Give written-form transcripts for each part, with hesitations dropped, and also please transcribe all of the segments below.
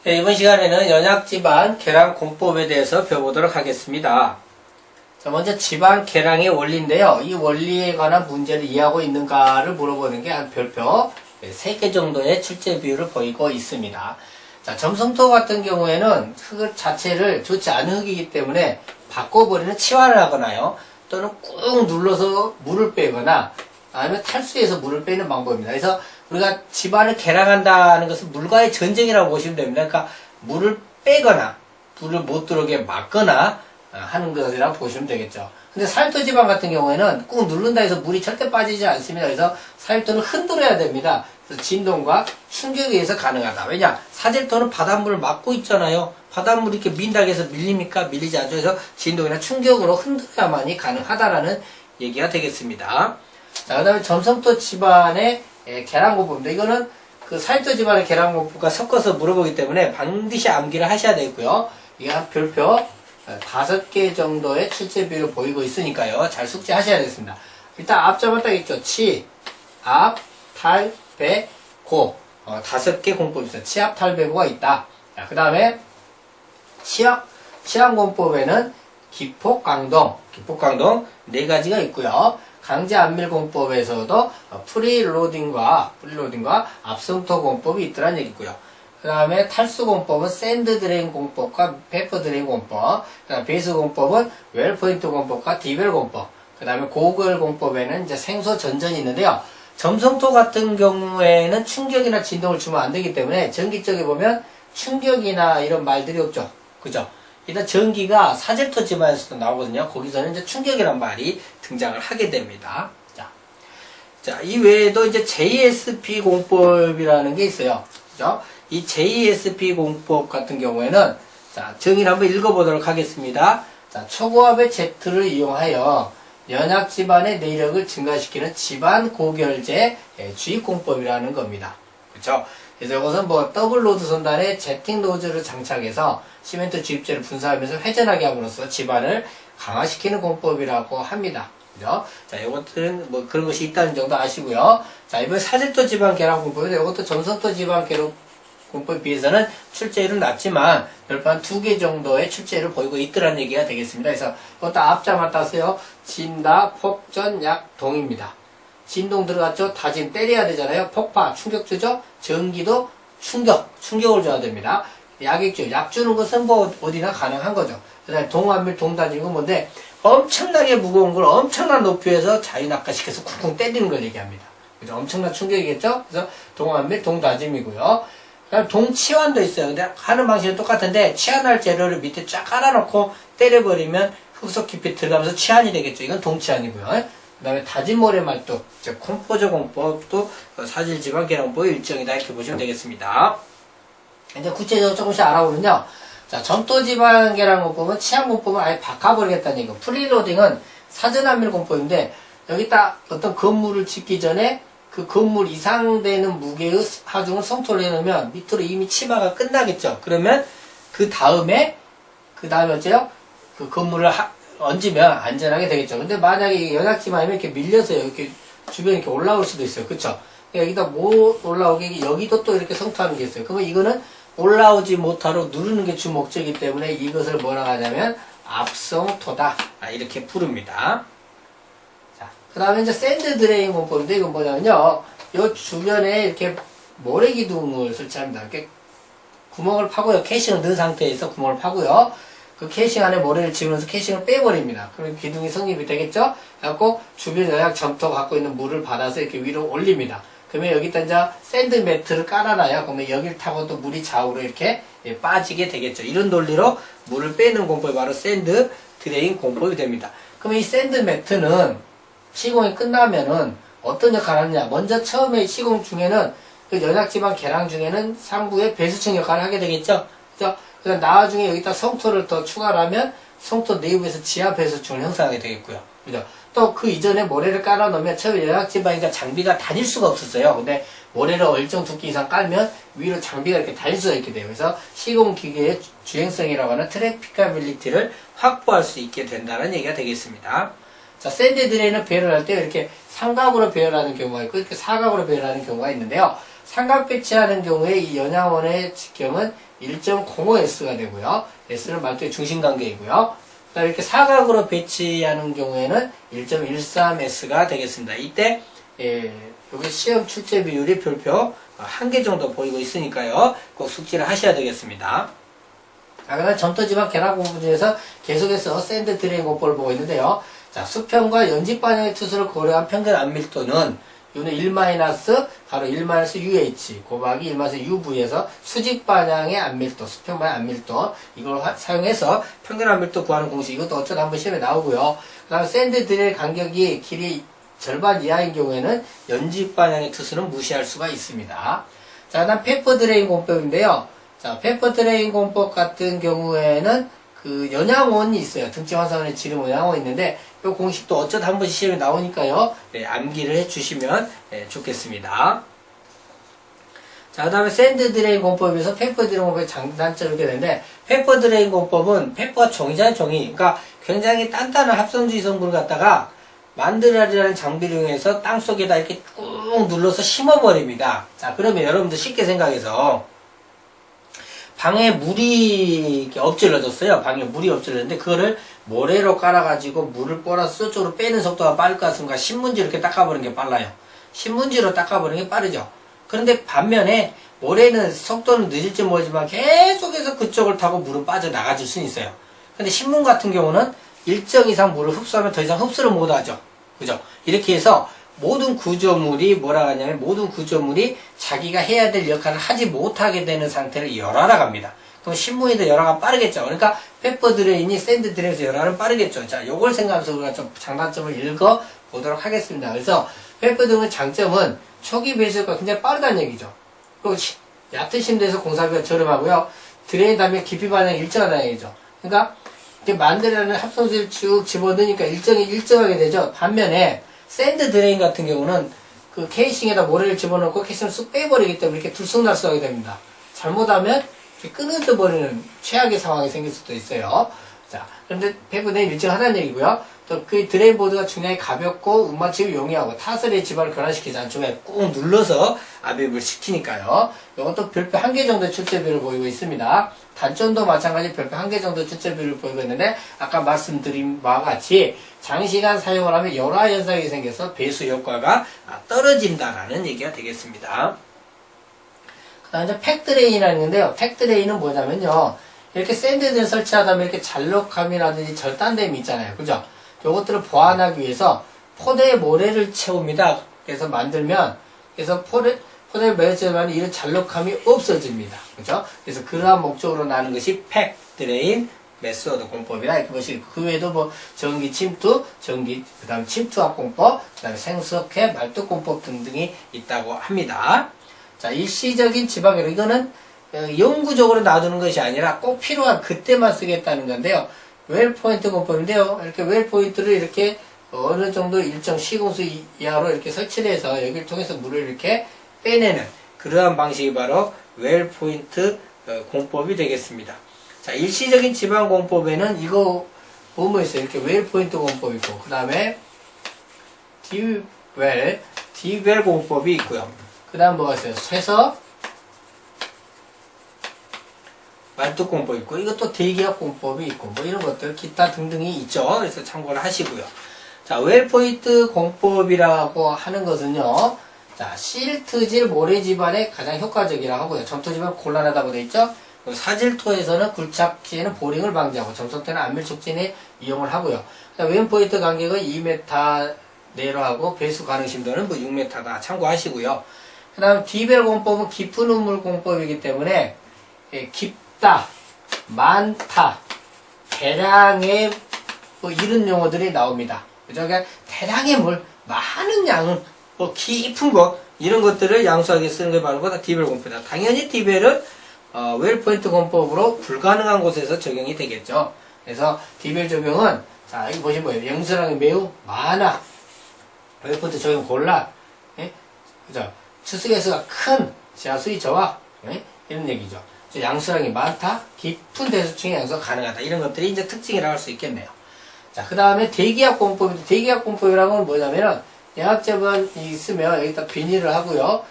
네, 이번 시간에는 연약지방 계량 공법에 대해서 배워보도록 하겠습니다. 자, 먼저 지방 계량의 원리인데요. 이 원리에 관한 문제를 이해하고 있는가를 물어보는 게 한 별표 3개 정도의 출제 비율을 보이고 있습니다. 자, 점성토 같은 경우에는 흙 자체를 좋지 않은 흙이기 때문에 바꿔버리는 치환을 하거나요. 또는 꾹 눌러서 물을 빼거나 아니면 탈수해서 물을 빼는 방법입니다. 그래서 우리가 집안을 계량한다는 것은 물과의 전쟁이라고 보시면 됩니다. 그러니까 물을 빼거나 물을 못 들어오게 막거나 하는 것이라고 보시면 되겠죠. 근데 살토 지방 같은 경우에는 꾹 누른다 해서 물이 절대 빠지지 않습니다. 그래서 살토는 흔들어야 됩니다. 그래서 진동과 충격에 의해서 가능하다. 왜냐? 사질토는 바닷물을 막고 있잖아요. 바닷물이 이렇게 민다고 해서 밀립니까? 밀리지 않죠. 그래서 진동이나 충격으로 흔들어야만이 가능하다라는 얘기가 되겠습니다. 자, 그 다음에 점성토 집안의 계량공법입니다. 이거는 그 살토 집안의 계량공법과 섞어서 물어보기 때문에 반드시 암기를 하셔야 되고요. 이게 한 별표 5개 정도의 출제 비율을 보이고 있으니까요. 잘 숙지하셔야 되겠습니다. 일단 앞자만 딱 있죠. 치, 앞, 탈, 배, 고. 5개 공법이 있어요. 치압, 탈, 배고가 있다. 그 다음에 치환공법에는 기폭, 강동 4가지가 있고요. 강제 안밀 공법에서도 프리로딩과 압성토 공법이 있더란 얘기고요. 그 다음에 탈수 공법은 샌드 드레인 공법과 페퍼 드레인 공법, 그 다음에 베이스 공법은 웰 포인트 공법과 디벨 공법, 그 다음에 고글 공법에는 이제 생소 전전이 있는데요. 점성토 같은 경우에는 충격이나 진동을 주면 안 되기 때문에 전기 쪽에 보면 충격이나 이런 말들이 없죠. 그죠? 일단 전기가 사질토 집안에서도 나오거든요. 거기서는 이제 충격이란 말이 등장을 하게 됩니다. 자, 이 외에도 이제 JSP 공법이라는 게 있어요. 그죠? 이 JSP 공법 같은 경우에는, 자, 정의를 한번 읽어보도록 하겠습니다. 자, 초고압의 Z를 이용하여 연약 집안의 내력을 증가시키는 집안 고결제 주입 공법이라는 겁니다. 그렇죠? 그래서 이것은 뭐 더블 로드 선단에 제팅 노즐을 장착해서 시멘트 주입제를 분사하면서 회전하게 함으로써 집안을 강화시키는 공법이라고 합니다. 그죠? 자, 이것들은 뭐 그런 것이 있다는 정도 아시고요. 자, 이번 사질토 지방 계량 공법인데 이것도 점성토 지방 계량 공법에 비해서는 출제율은 낮지만 별판 2개 정도의 출제율을 보이고 있더란 얘기가 되겠습니다. 그래서 이것도 앞자만 따세요. 진다, 폭전, 약, 동입니다. 진동 들어갔죠? 다진 때려야 되잖아요. 폭파, 충격 주죠? 전기도 충격을 줘야 됩니다. 약액주, 약 주는 것은 뭐 어디나 가능한 거죠. 그 다음에 동안밀, 동다지는 건 뭔데? 엄청나게 무거운 걸 엄청난 높이에서 자유낙하시켜서 쿵쿵 때리는 걸 얘기합니다. 그죠? 엄청난 충격이겠죠? 그래서 동안밀, 동다짐이고요. 그다음 동치환도 있어요. 근데 하는 방식은 똑같은데 치환할 재료를 밑에 쫙 깔아놓고 때려버리면 흙속 깊이 들어가면서 치환이 되겠죠. 이건 동치환이고요. 그 다음에 다진 모래말뚝, 즉 콤포저 공법도 사질지방 계량법의 일정이다 이렇게 보시면 되겠습니다. 이제 구체적으로 조금씩 알아보면요. 자, 점토지방 계량 공법은 치환 공법은 아예 바꿔버리겠다는 얘기고, 프리로딩은 사전 안밀 공법인데 여기다 어떤 건물을 짓기 전에 그 건물 이상 되는 무게의 하중을 성토를 해놓으면 밑으로 이미 치마가 끝나겠죠. 그러면 그 다음에 어째요? 그 건물을 얹으면 안전하게 되겠죠. 근데 만약에 연약지방이면 이렇게 밀려서 이렇게 주변에 이렇게 올라올 수도 있어요. 그쵸? 여기다 못 올라오게 여기도 또 이렇게 성토하는 게 있어요. 그러면 이거는 올라오지 못하도록 누르는 게 주 목적이기 때문에 이것을 뭐라 하냐면 압성토다. 이렇게 부릅니다. 그 다음에 이제 샌드 드레인 공법인데 이건 뭐냐면요. 요 주변에 이렇게 모래 기둥을 설치합니다. 이렇게 구멍을 파고요. 캐싱을 넣은 상태에서 구멍을 파고요. 그 캐싱 안에 모래를 집으면서 캐싱을 빼버립니다. 그럼 기둥이 성립이 되겠죠? 그래갖고 주변 연약 점토가 갖고 있는 물을 받아서 이렇게 위로 올립니다. 그러면 여기다 이제 샌드 매트를 깔아놔요. 그러면 여기를 타고 또 물이 좌우로 이렇게 빠지게 되겠죠. 이런 논리로 물을 빼는 공법이 바로 샌드 드레인 공법이 됩니다. 그러면 이 샌드 매트는 시공이 끝나면은 어떤 역할을 하느냐. 먼저 처음에 시공 중에는 그 연약지방 계량 중에는 상부의 배수층 역할을 하게 되겠죠. 그래서 나중에 여기다 성토를 더 추가를 하면 성토 내부에서 지하 배수층을 형성하게 되겠고요. 그죠? 또 그 이전에 모래를 깔아 놓으면 처음에 연약지방이니까 장비가 다닐 수가 없었어요. 근데 모래를 일정 두께 이상 깔면 위로 장비가 이렇게 다닐 수가 있게 돼요. 그래서 시공기계의 주행성이라고 하는 트래피카빌리티를 확보할 수 있게 된다는 얘기가 되겠습니다. 자, 샌드 드레인을 배열할 때 이렇게 삼각으로 배열하는 경우가 있고 이렇게 사각으로 배열하는 경우가 있는데요. 삼각 배치하는 경우에 이 연양원의 직경은 1.05S가 되고요. S는 말뚝의 중심관계이고요. 그다음에 이렇게 사각으로 배치하는 경우에는 1.13S가 되겠습니다. 이때 여기 시험 출제 비율이 별표 1개 정도 보이고 있으니까요. 꼭 숙지를 하셔야 되겠습니다. 자, 그다음 점토지방 결합 공부 중에서 계속해서 샌드 드레인 공법을 보고 있는데요. 자, 수평과 연직 반영의 투수를 고려한 평균 안밀도는 요는 1 가로 1 UH 곱하기 1 UV에서 수직 반향의 안밀도, 수평 반향 안밀도 이걸 사용해서 평균 안밀도 구하는 공식 이것도 어쩌다 한번 시험에 나오고요. 그 다음 샌드 드레인 간격이 길이 절반 이하인 경우에는 연직 반향의 투수는 무시할 수가 있습니다. 자, 그다음 페퍼 드레인 공법인데요. 자, 페퍼 드레인 공법 같은 경우에는 그 연양원이 있어요. 등지 환상원의 지름 연양원이 있는데 이 공식도 어쩌다 한 번씩 시험에 나오니까요. 네, 암기를 해주시면 좋겠습니다. 자, 그 다음에 샌드 드레인 공법에서 페퍼 드레인 공법의 장단점이 이렇게 되는데 페퍼 드레인 공법은 페퍼가 종이잖아요. 종이. 그러니까 굉장히 단단한 합성주의 성분을 갖다가 만드라리라는 장비를 이용해서 땅속에다 이렇게 꾹 눌러서 심어버립니다. 자, 그러면 여러분들 쉽게 생각해서 방에 물이 이렇게 엎질러졌어요. 방에 물이 엎질렀는데 그거를 모래로 깔아가지고 물을 빨아서 저쪽으로 빼는 속도가 빠를 것 같습니다. 신문지로 이렇게 닦아버리는 게 빨라요. 신문지로 닦아버리는 게 빠르죠. 그런데 반면에 모래는 속도는 늦을지 모르지만 계속해서 그쪽을 타고 물은 빠져나가질 수는 있어요. 근데 신문 같은 경우는 일정 이상 물을 흡수하면 더 이상 흡수를 못하죠. 그죠? 이렇게 해서 모든 구조물이 뭐라 하냐면 모든 구조물이 자기가 해야 될 역할을 하지 못하게 되는 상태를 열하라 갑니다. 그럼 신문이도 열화가 빠르겠죠. 그러니까 페퍼 드레인이 샌드 드레인에서 열화는 빠르겠죠. 자, 요걸 생각하면서 우리가 좀 장단점을 읽어 보도록 하겠습니다. 그래서 페퍼 드레인의 장점은 초기 배수가 굉장히 빠르다는 얘기죠. 그리고 얕은 심도에서 공사비가 저렴하고요. 드레인 다음에 깊이 반응이 일정하다는 얘기죠. 그러니까 이렇게 만들어내는 합성수를 쭉 집어넣으니까 일정하게 되죠. 반면에 샌드 드레인 같은 경우는 그 케이싱에다 모래를 집어넣고 케이싱을 쑥 빼버리기 때문에 이렇게 들쑥날쑥하게 됩니다. 잘못하면 이렇게 끊어져 버리는 최악의 상황이 생길 수도 있어요. 자, 그런데 페퍼는 일정하다는 얘기고요. 또 그 드레인 보드가 중량이 가볍고 운마침이 용이하고 타설의 지방을 변화시키지 않죠. 꾹 눌러서 압입을 시키니까요. 이것도 별표 1개 정도 출제비를 보이고 있습니다. 단점도 마찬가지 별표 1개 정도 출제비를 보이고 있는데 아까 말씀드린 바와 같이 장시간 사용을 하면 열화 현상이 생겨서 배수 효과가 떨어진다라는 얘기가 되겠습니다. 그 다음에 이제 팩드레인이라는 건데요. 팩드레인은 뭐냐면요. 이렇게 샌드를 설치하다 보면 이렇게 잘록함이라든지 절단됨이 있잖아요. 그죠? 요것들을 보완하기 위해서 포대에 모래를 채웁니다. 그래서 만들면, 그래서 포대에 모래를 채우면 이런 잘록함이 없어집니다. 그죠? 그래서 그러한 목적으로 나는 것이 팩드레인 메소드 공법이라 이렇게 보시고, 그 외에도 뭐 전기 침투, 그 다음 침투압 공법, 그 다음에 생수업회, 말뚝 공법 등등이 있다고 합니다. 자, 일시적인 지방이로 이거는 영구적으로 놔두는 것이 아니라 꼭 필요한 그때만 쓰겠다는 건데요. 웰 포인트 공법인데요. 이렇게 웰 포인트를 이렇게 어느 정도 일정 시공수 이하로 이렇게 설치를 해서 여기를 통해서 물을 이렇게 빼내는 그러한 방식이 바로 웰 포인트 공법이 되겠습니다. 자, 일시적인 지방 공법에는 이거 보면 있어요. 이렇게 웰 포인트 공법이 있고, 그 다음에 디웰 공법이 있고요. 그 다음 뭐가 있어요? 쇠서 말뚝 공법이 있고, 이것도 대기압 공법이 있고, 뭐 이런 것들, 기타 등등이 있죠. 그래서 참고를 하시고요. 자, 웰 포인트 공법이라고 하는 것은요, 자, 실트질 모래지반에 가장 효과적이라고 하고요. 점토지반 곤란하다고 되어 있죠? 사질토에서는 굴착 시에는 보링을 방지하고, 점속대는 안밀촉진에 이용을 하고요. 웰 포인트 간격은 2m 내로 하고, 배수 가능 심도는 뭐 6m다 참고하시고요. 그 다음, 디벨 공법은 깊은 우물 공법이기 때문에, 깊다, 많다, 대량의 뭐 이런 용어들이 나옵니다. 그죠? 그러니까 대량의 물, 많은 양은 뭐 깊은 것 이런 것들을 양수하게 쓰는 게 바로 디벨 공법이다. 당연히 디벨은 웰 포인트 공법으로 불가능한 곳에서 적용이 되겠죠. 그래서 디벨 적용은 자 여기 보시면 뭐예요? 영수량이 매우 많아. 웰 포인트 적용 곤란. 예? 그죠? 추수개수가 큰 지하수의 저하. 예? 이런 얘기죠. 양수량이 많다, 깊은 대수층의 양수가 가능하다. 이런 것들이 이제 특징이라고 할 수 있겠네요. 자, 그 다음에 대기압 공법인데, 대기압 공법이라는 건 뭐냐면은, 양압제ban 있으면 여기다 비닐을 하고요.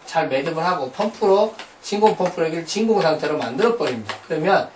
잘 매듭을 하고 펌프로 진공 펌프로 여기를 진공 상태로 만들어 버립니다. 그러면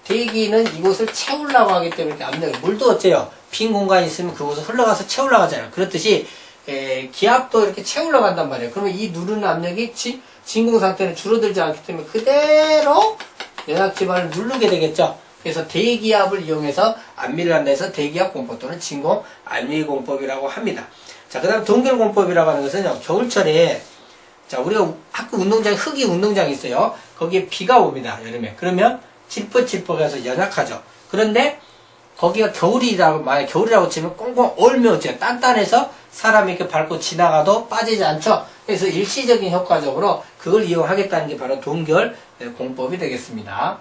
대기는 이곳을 채우려고 하기 때문에 이렇게 압력이 물도 어째요? 빈 공간이 있으면 그곳을 흘러가서 채우려고 하잖아요. 그렇듯이 기압도 이렇게 채우려고 한단 말이에요. 그러면 이 누르는 압력이 진공 상태는 줄어들지 않기 때문에 그대로 연합 기반을 누르게 되겠죠. 그래서 대기압을 이용해서 안미를 한다 해서 대기압 공법 또는 진공 안미 공법이라고 합니다. 자, 그 다음 동결 공법이라고 하는 것은요, 겨울철에, 자, 우리가 학교 운동장, 흙이 운동장이 있어요. 거기에 비가 옵니다, 여름에. 그러면 찔퍽찔퍽해서 연약하죠. 그런데 거기가 만약 겨울이라고 치면 꽁꽁 얼면 어째요? 단단해서 사람이 이렇게 밟고 지나가도 빠지지 않죠. 그래서 일시적인 효과적으로 그걸 이용하겠다는 게 바로 동결 공법이 되겠습니다.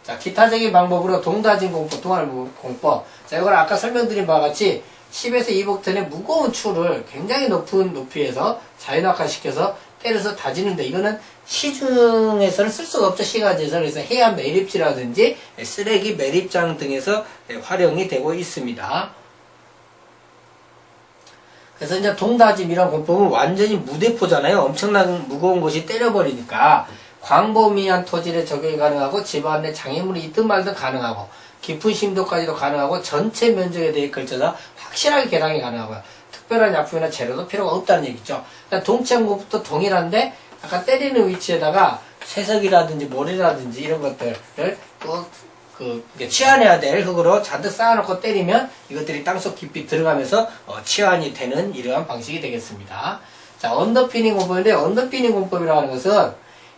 자, 기타적인 방법으로 동다진 공법, 동활 공법. 자, 이걸 아까 설명드린 바와 같이 10에서 2볼트의 무거운 추를 굉장히 높은 높이에서 자연학화시켜서 때려서 다지는데, 이거는 시중에서는 쓸 수가 없죠. 시가지에서. 그래서 해안 매립지라든지 쓰레기 매립장 등에서 활용이 되고 있습니다. 그래서 이제 동다짐이란 공법은 완전히 무대포잖아요. 엄청난 무거운 것이 때려버리니까 광범위한 토질에 적용이 가능하고 집안 내 장애물이 있든 말든 가능하고 깊은 심도까지도 가능하고 전체 면적에 대해 걸쳐서 확실하게 계량이 가능하고요. 특별한 약품이나 재료도 필요가 없다는 얘기죠. 동체공법도 동일한데 아까 때리는 위치에다가 쇠석이라든지 모래라든지 이런 것들을 또 치환해야 될 흙으로 잔뜩 쌓아놓고 때리면 이것들이 땅속 깊이 들어가면서 치환이 되는 이러한 방식이 되겠습니다. 자, 언더피닝 공법인데, 언더피닝 공법이라고 하는 것은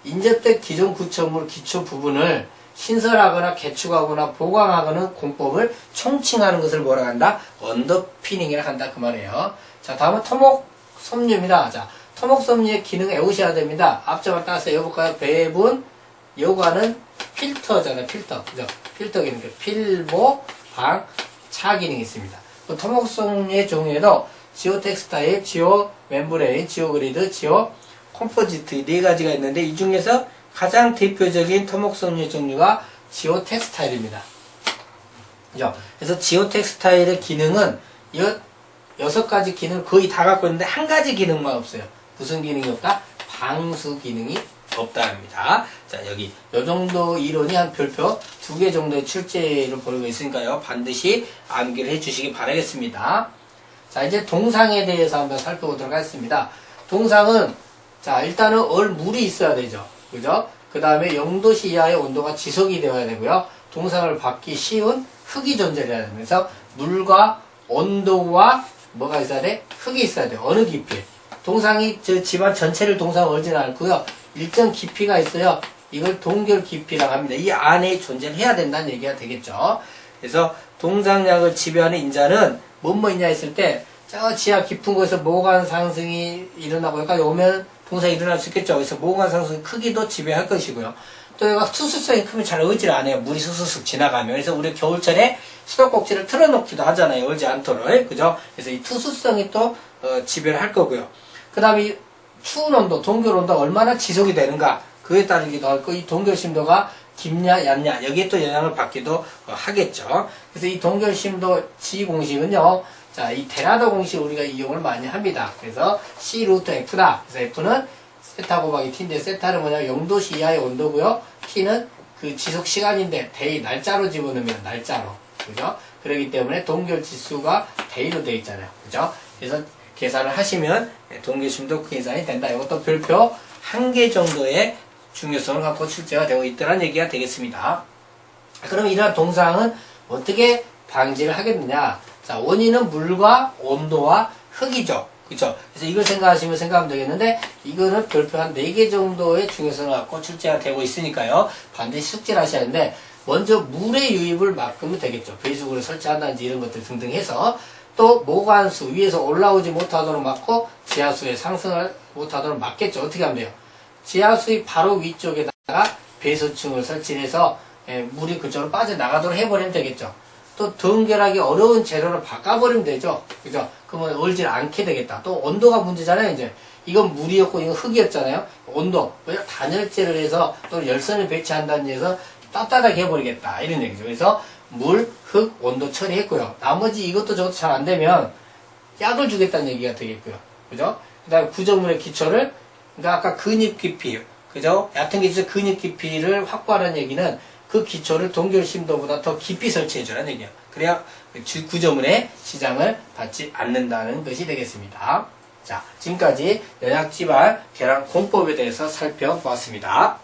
인접된 기존 구조물 기초 부분을 신설하거나 개축하거나 보강하거나 공법을 총칭하는 것을 뭐라 한다? 언더피닝이라 한다, 그 말이에요. 자, 다음은 토목섬유입니다. 자, 토목섬유의 기능 외우셔야 됩니다. 앞쪽을 따서 외워볼까요? 배분, 요가는 필터잖아요. 필터. 그죠? 필터 기능. 필보, 방, 차 기능이 있습니다. 또 토목섬유의 종류에도 지오 텍스타일, 지오 멤브레인, 지오 그리드, 지오 컴포지트 네 가지가 있는데, 이 중에서 가장 대표적인 토목섬유의 종류가 지오 텍스타일입니다. 그죠? 그래서 지오 텍스타일의 기능은 이 6가지 기능을 거의 다 갖고 있는데 한 가지 기능만 없어요. 무슨 기능이 없다? 방수 기능이 없다입니다. 자, 여기 요 정도 이론이 한 별표 2개 정도의 출제를 보이고 있으니까요. 반드시 암기를 해주시기 바라겠습니다. 자, 이제 동상에 대해서 한번 살펴보도록 하겠습니다. 동상은, 자, 일단은 물이 있어야 되죠. 그죠? 그 다음에 0도씨 이하의 온도가 지속이 되어야 되고요. 동상을 받기 쉬운 흙이 존재해야 되면서 물과 온도와 뭐가 있어야 돼? 흙이 있어야 돼. 어느 깊이? 동상이 집안 전체를 동상 얼지는 않고요. 일정 깊이가 있어요. 이걸 동결 깊이라고 합니다. 이 안에 존재를 해야 된다는 얘기가 되겠죠. 그래서 동상약을 지배하는 인자는 뭐뭐 있냐 했을 때, 저 지하 깊은 곳에서 모관 상승이 일어나고 여기까지 오면 동상이 일어날 수 있겠죠. 그래서 모관 상승 크기도 지배할 것이고요. 또 얘가 수수성이 크면 잘 얼질 않아요. 물이 수수쑥 지나가면. 그래서 우리 겨울철에 수도꼭지를 틀어놓기도 하잖아요. 얼지 않도록. 그죠? 그래서 이 투수성이 또 지배를 할 거고요. 그 다음에 추운 온도, 동결 온도가 얼마나 지속이 되는가, 그에 따르기도 하고, 이 동결 심도가 깊냐 얕냐, 여기에 또 영향을 받기도 하겠죠. 그래서 이 동결 심도 G 공식은요, 자, 이 테라더 공식 우리가 이용을 많이 합니다. 그래서 C 루트 F다. 그래서 F는 세타 곱하기 T인데, 세타는 뭐냐, 0도씨 이하의 온도고요. T는 그 지속 시간인데, 데이, 날짜로 집어넣으면 날짜로. 그죠? 그렇기 때문에 동결 지수가 데이로 되어 있잖아요. 그죠? 그래서 계산을 하시면 동결심도 계산이 된다. 이것도 별표 1개 정도의 중요성을 갖고 출제가 되고 있다는 얘기가 되겠습니다. 그럼 이러한 동상은 어떻게 방지를 하겠느냐? 자, 원인은 물과 온도와 흙이죠. 그쵸? 그래서 이걸 생각하면 되겠는데, 이거는 별표 한 4개 정도의 중요성을 갖고 출제가 되고 있으니까요. 반드시 숙지를 하셔야 하는데, 먼저 물의 유입을 막으면 되겠죠. 배수구를 설치한다든지 이런 것들 등등 해서, 또 모관수 위에서 올라오지 못하도록 막고 지하수에 상승을 못하도록 막겠죠. 어떻게 하면 돼요? 지하수의 바로 위쪽에다가 배수층을 설치해서 물이 그쪽으로 빠져나가도록 해버리면 되겠죠. 또 동결하기 어려운 재료를 바꿔버리면 되죠. 그죠? 그러면 얼질 않게 되겠다. 또 온도가 문제잖아요. 이제 이건 물이었고 이건 흙이었잖아요. 온도, 단열재를 해서 또 열선을 배치한다는 데서 따뜻하게 해버리겠다, 이런 얘기죠. 그래서 물, 흙, 온도 처리했고요. 나머지 이것도 저것도 잘 안되면 약을 주겠다는 얘기가 되겠고요. 그죠? 그 다음에 구조물의 기초를 그러니까 아까 근육 깊이, 그죠? 얕은 기에서 근육 깊이를 확보하는 얘기는 그 기초를 동결 심도보다 더 깊이 설치해주라는 얘기야. 그래야 구조물의 지장을 받지 않는다는 것이 되겠습니다. 자, 지금까지 연약지발 계량 공법에 대해서 살펴보았습니다.